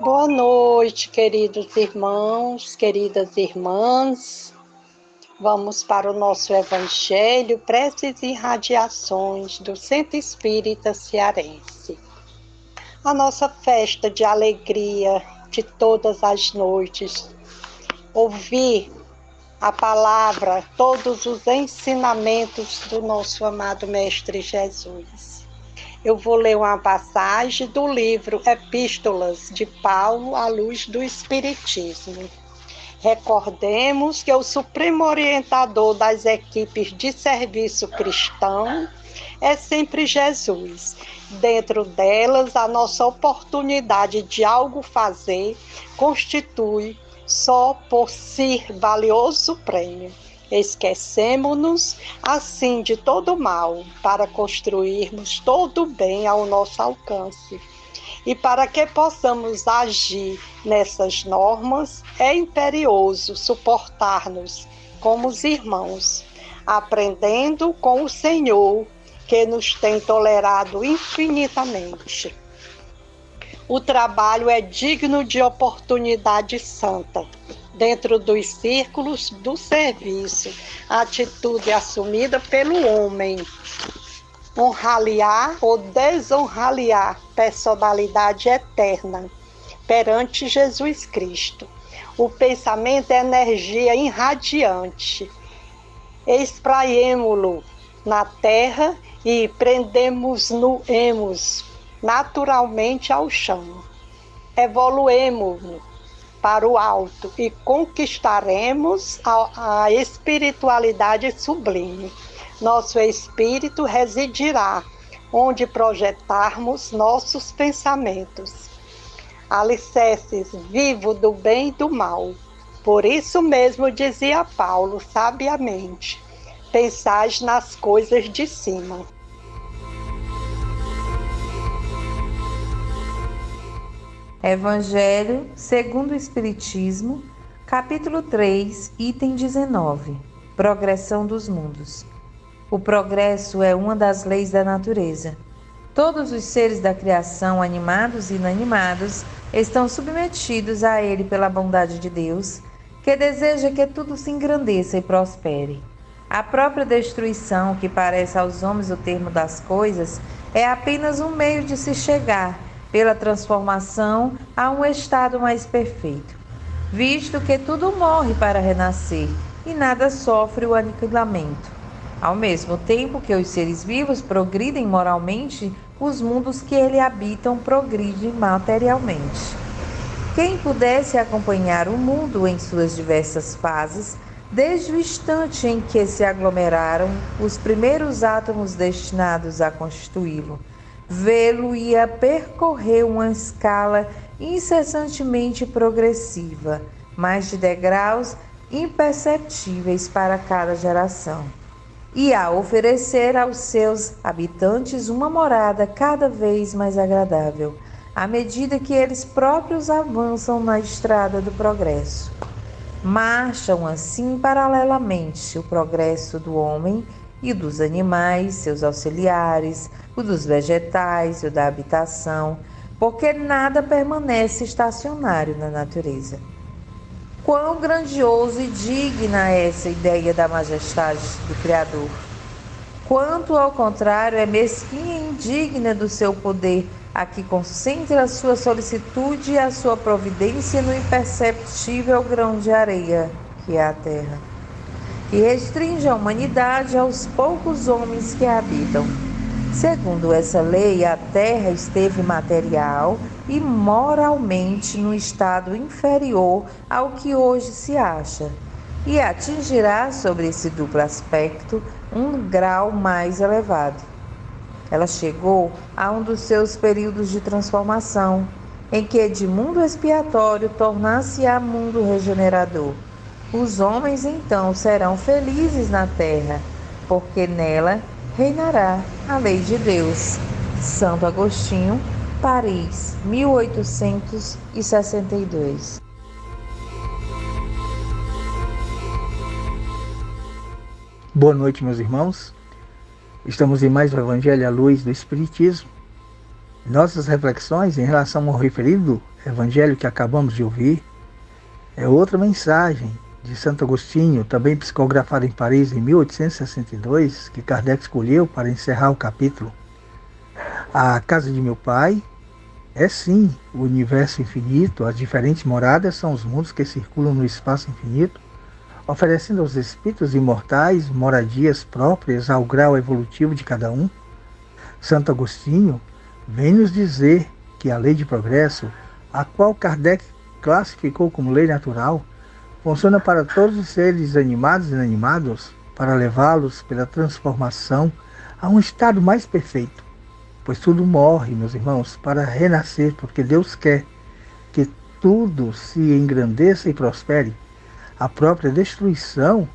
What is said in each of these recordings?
Boa noite, queridos irmãos, queridas irmãs. Vamos para o nosso Evangelho, preces e radiações do Centro Espírita Cearense. A nossa festa de alegria de todas as noites. Ouvir a palavra, todos os ensinamentos do nosso amado Mestre Jesus. Eu vou ler uma passagem do livro Epístolas de Paulo à Luz do Espiritismo. Recordemos que o supremo orientador das equipes de serviço cristão é sempre Jesus. Dentro delas, a nossa oportunidade de algo fazer constitui só por si valioso prêmio. Esquecemos-nos, assim, de todo mal, para construirmos todo o bem ao nosso alcance. E para que possamos agir nessas normas, é imperioso suportar-nos como os irmãos, aprendendo com o Senhor, que nos tem tolerado infinitamente. O trabalho é digno de oportunidade santa. Dentro dos círculos do serviço, a atitude assumida pelo homem, honrar-lhe-á ou desonrar-lhe-á personalidade eterna perante Jesus Cristo. O pensamento é energia irradiante. Espraiemo-lo na terra e prendemos-no-emos naturalmente ao chão. Evoluemo-lo para o alto e conquistaremos a espiritualidade sublime. Nosso espírito residirá onde projetarmos nossos pensamentos. Alicerces vivo do bem e do mal. Por isso mesmo dizia Paulo sabiamente: pensais nas coisas de cima. Evangelho segundo o Espiritismo, capítulo 3, item 19. Progressão dos mundos. O progresso é uma das leis da natureza. Todos os seres da criação, animados e inanimados, estão submetidos a ele pela bondade de Deus, que deseja que tudo se engrandeça e prospere. A própria destruição, que parece aos homens o termo das coisas, é apenas um meio de se chegar, pela transformação, a um estado mais perfeito, visto que tudo morre para renascer e nada sofre o aniquilamento. Ao mesmo tempo que os seres vivos progridem moralmente, os mundos que ele habitam progridem materialmente. Quem pudesse acompanhar o mundo em suas diversas fases, desde o instante em que se aglomeraram os primeiros átomos destinados a constituí-lo, vê-lo ia percorrer uma escala incessantemente progressiva, mas de degraus imperceptíveis para cada geração, e a oferecer aos seus habitantes uma morada cada vez mais agradável, à medida que eles próprios avançam na estrada do progresso. Marcham assim paralelamente o progresso do homem e dos animais, seus auxiliares, o dos vegetais e o da habitação, porque nada permanece estacionário na natureza. Quão grandioso e digna é essa ideia da majestade do Criador! Quanto, ao contrário, é mesquinha e indigna do seu poder, a que concentra a sua solicitude e a sua providência no imperceptível grão de areia, que é a terra, que restringe a humanidade aos poucos homens que a habitam. Segundo essa lei, a terra esteve material e moralmente no estado inferior ao que hoje se acha, e atingirá sobre esse duplo aspecto um grau mais elevado. Ela chegou a um dos seus períodos de transformação, em que de mundo expiatório tornar-se-á mundo regenerador. Os homens então serão felizes na terra, porque nela reinará a lei de Deus. Santo Agostinho, Paris, 1862. Boa noite, meus irmãos. Estamos em mais um Evangelho à Luz do Espiritismo. Nossas reflexões em relação ao referido evangelho que acabamos de ouvir é outra mensagem de Santo Agostinho, também psicografada em Paris em 1862, que Kardec escolheu para encerrar o capítulo. A casa de meu pai é sim o universo infinito, as diferentes moradas são os mundos que circulam no espaço infinito, oferecendo aos espíritos imortais moradias próprias ao grau evolutivo de cada um. Santo Agostinho vem nos dizer que a lei de progresso, a qual Kardec classificou como lei natural, funciona para todos os seres animados e inanimados, para levá-los pela transformação a um estado mais perfeito. Pois tudo morre, meus irmãos, para renascer, porque Deus quer que tudo se engrandeça e prospere. A própria destruição,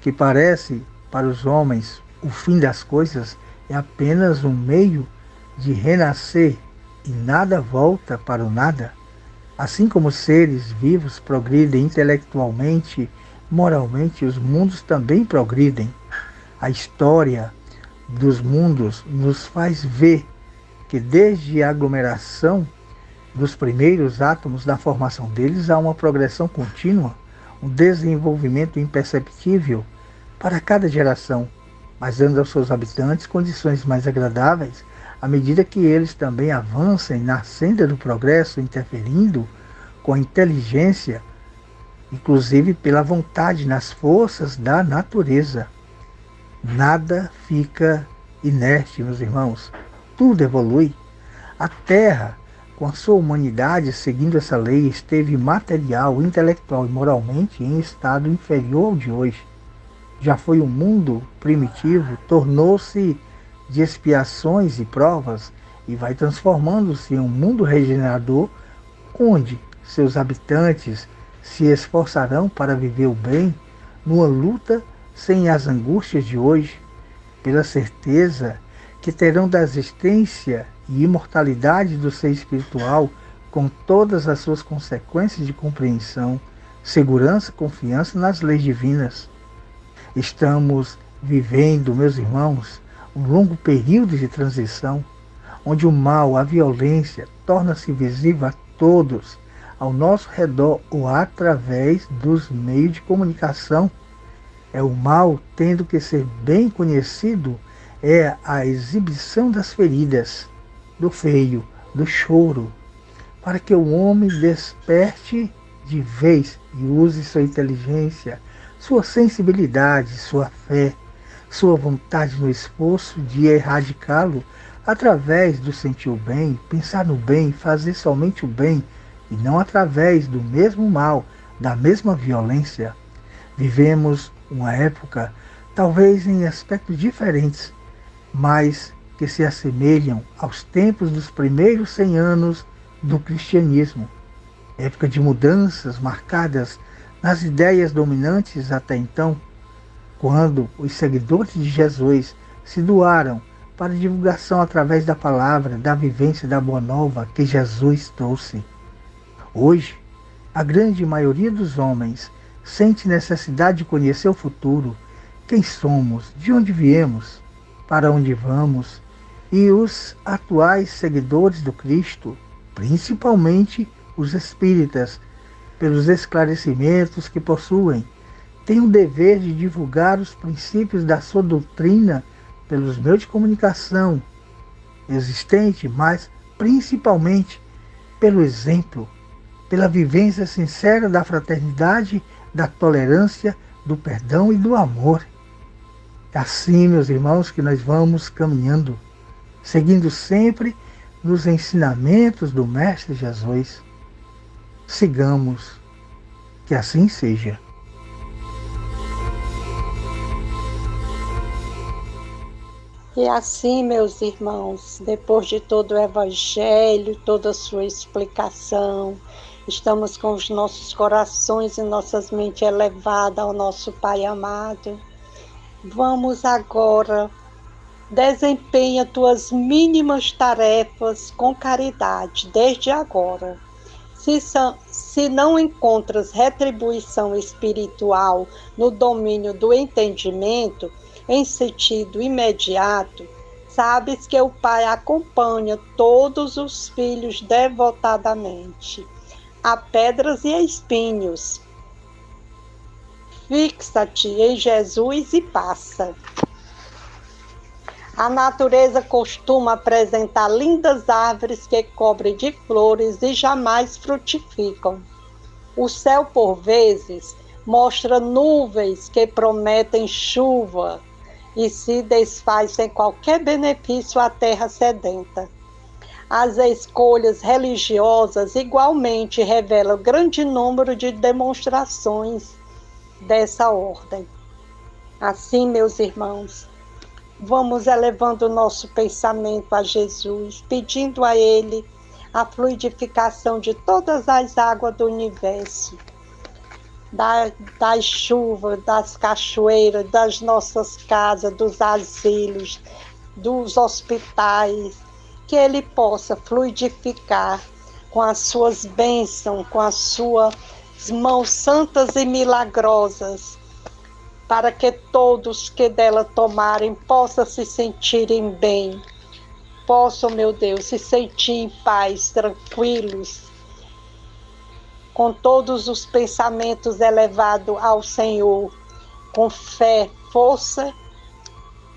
que parece para os homens o fim das coisas, é apenas um meio de renascer e nada volta para o nada. Assim como os seres vivos progridem intelectualmente, moralmente, os mundos também progridem. A história dos mundos nos faz ver que desde a aglomeração dos primeiros átomos da formação deles há uma progressão contínua, um desenvolvimento imperceptível para cada geração, mas dando aos seus habitantes condições mais agradáveis à medida que eles também avancem na senda do progresso, interferindo com a inteligência, inclusive pela vontade nas forças da natureza. Nada fica inerte, meus irmãos. Tudo evolui. A Terra, com a sua humanidade seguindo essa lei, esteve material, intelectual e moralmente em estado inferior ao de hoje. Já foi um mundo primitivo, tornou-se de expiações e provas e vai transformando-se em um mundo regenerador, onde seus habitantes se esforçarão para viver o bem numa luta sem as angústias de hoje, pela certeza que terão da existência e imortalidade do ser espiritual com todas as suas consequências de compreensão, segurança e confiança nas leis divinas. Estamos vivendo, meus irmãos, um longo período de transição, onde o mal, a violência, torna-se visível a todos, ao nosso redor ou através dos meios de comunicação. É o mal tendo que ser bem conhecido, é a exibição das feridas, do feio, do choro, para que o homem desperte de vez e use sua inteligência, sua sensibilidade, sua fé, sua vontade no esforço de erradicá-lo através do sentir o bem, pensar no bem, fazer somente o bem, e não através do mesmo mal, da mesma violência. Vivemos uma época, talvez em aspectos diferentes, mas que se assemelham aos tempos dos primeiros 100 anos do cristianismo. Época de mudanças marcadas nas ideias dominantes até então, quando os seguidores de Jesus se doaram para a divulgação através da palavra, da vivência da Boa Nova que Jesus trouxe. Hoje, a grande maioria dos homens sente necessidade de conhecer o futuro, quem somos, de onde viemos, para onde vamos, e os atuais seguidores do Cristo, principalmente os espíritas, pelos esclarecimentos que possuem, têm o dever de divulgar os princípios da sua doutrina pelos meios de comunicação existente, mas principalmente pelo exemplo, pela vivência sincera da fraternidade, da tolerância, do perdão e do amor. Assim, meus irmãos, que nós vamos caminhando, seguindo sempre nos ensinamentos do Mestre Jesus. Sigamos, que assim seja. E assim, meus irmãos, depois de todo o Evangelho, toda a sua explicação, estamos com os nossos corações e nossas mentes elevadas ao nosso Pai amado. Vamos agora, desempenha tuas mínimas tarefas com caridade, desde agora. Se não encontras retribuição espiritual no domínio do entendimento, em sentido imediato, Sabes que o Pai acompanha todos os filhos devotadamente. Há pedras e espinhos. Fixa-te em Jesus e passa. A natureza costuma apresentar lindas árvores que cobrem de flores e jamais frutificam. O céu, por vezes, mostra nuvens que prometem chuva e se desfaz sem qualquer benefício à terra sedenta. As escolhas religiosas igualmente revelam grande número de demonstrações dessa ordem. Assim, meus irmãos, vamos elevando o nosso pensamento a Jesus, pedindo a Ele a fluidificação de todas as águas do universo, das chuvas, das cachoeiras, das nossas casas, dos asilos, dos hospitais, que Ele possa fluidificar com as suas bênçãos, com as suas mãos santas e milagrosas, para que todos que dela tomarem possam se sentirem bem, possam, meu Deus, se sentir em paz, tranquilos, com todos os pensamentos elevados ao Senhor, com fé, força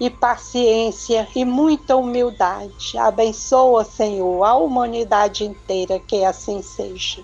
e paciência e muita humildade. Abençoa, Senhor, a humanidade inteira, que assim seja.